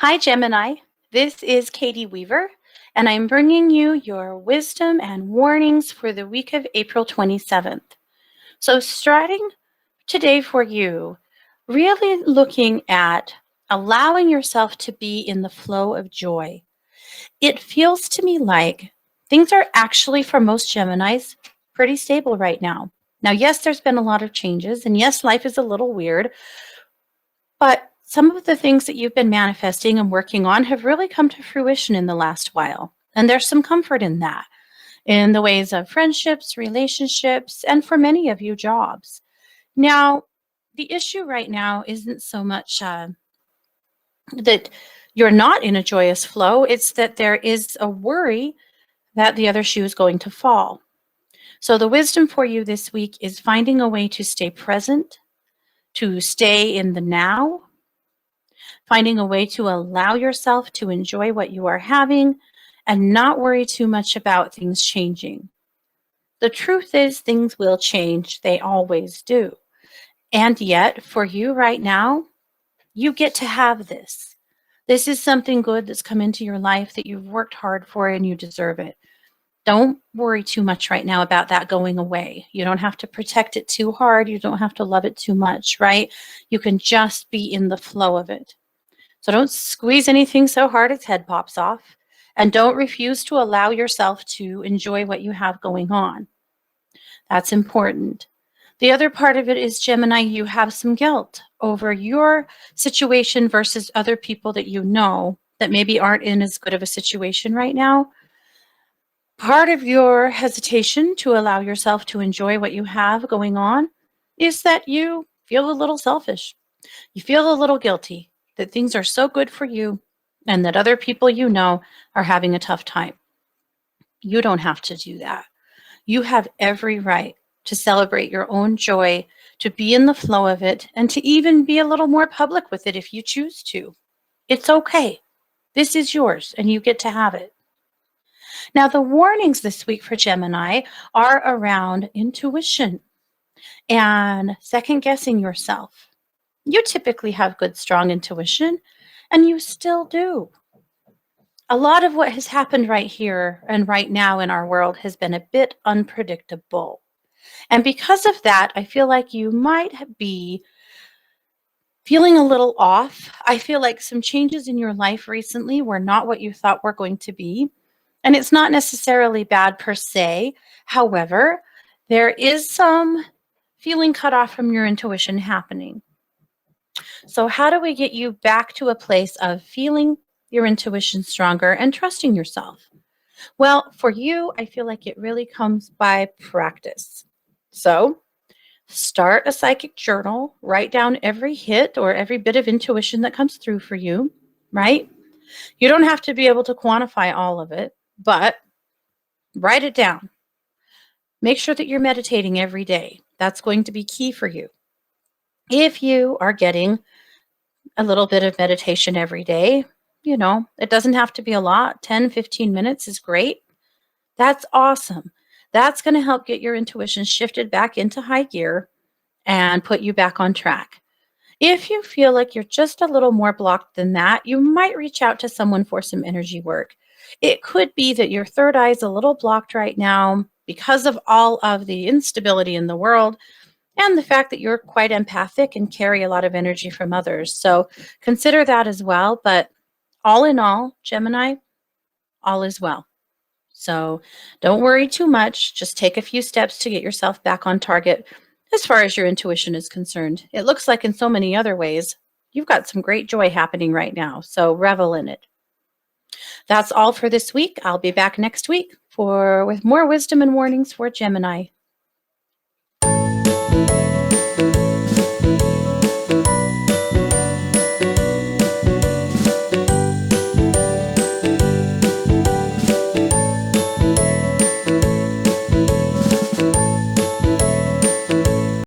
Hi, Gemini. This is Katie Weaver, and I'm bringing you your wisdom and warnings for the week of April 27th. So, starting today for you, really looking at allowing yourself to be in the flow of joy. It feels to me like things are actually, for most Geminis, pretty stable right now. Now, yes, there's been a lot of changes, and yes, life is a little weird, but some of the things that you've been manifesting and working on have really come to fruition in the last while. And there's some comfort in that, in the ways of friendships, relationships, and for many of you, jobs. Now, the issue right now isn't so much that you're not in a joyous flow, it's that there is a worry that the other shoe is going to fall. So, the wisdom for you this week is finding a way to stay present, to stay in the now, finding a way to allow yourself to enjoy what you are having and not worry too much about things changing. The truth is, things will change. They always do. And yet, for you right now, you get to have this. This is something good that's come into your life that you've worked hard for and you deserve it. Don't worry too much right now about that going away. You don't have to protect it too hard. You don't have to love it too much, right? You can just be in the flow of it. So don't squeeze anything so hard its head pops off. And don't refuse to allow yourself to enjoy what you have going on. That's important. The other part of it is, Gemini, you have some guilt over your situation versus other people that you know that maybe aren't in as good of a situation right now. Part of your hesitation to allow yourself to enjoy what you have going on is that you feel a little selfish. You feel a little guilty that things are so good for you and that other people you know are having a tough time. You don't have to do that. You have every right to celebrate your own joy, to be in the flow of it, and to even be a little more public with it if you choose to. It's okay. This is yours and you get to have it. Now, the warnings this week for Gemini are around intuition and second guessing yourself. You typically have good, strong intuition, and you still do. A lot of what has happened right here and right now in our world has been a bit unpredictable. And because of that, I feel like you might be feeling a little off. I feel like some changes in your life recently were not what you thought were going to be. And it's not necessarily bad per se. However, there is some feeling cut off from your intuition happening. So, how do we get you back to a place of feeling your intuition stronger and trusting yourself? Well, for you, I feel like it really comes by practice. So, start a psychic journal, write down every hit or every bit of intuition that comes through for you, right? You don't have to be able to quantify all of it, but write it down. Make sure that you're meditating every day. That's going to be key for you. If you are getting a little bit of meditation every day, it doesn't have to be a lot. 10, 15 minutes is great. That's awesome. That's going to help get your intuition shifted back into high gear and put you back on track. If you feel like you're just a little more blocked than that, you might reach out to someone for some energy work. It could be that your third eye is a little blocked right now because of all of the instability in the world and the fact that you're quite empathic and carry a lot of energy from others. So consider that as well. But all in all, Gemini, all is well. So don't worry too much. Just take a few steps to get yourself back on target as far as your intuition is concerned. It looks like in so many other ways, you've got some great joy happening right now. So revel in it. That's all for this week. I'll be back next week with more wisdom and warnings for Gemini.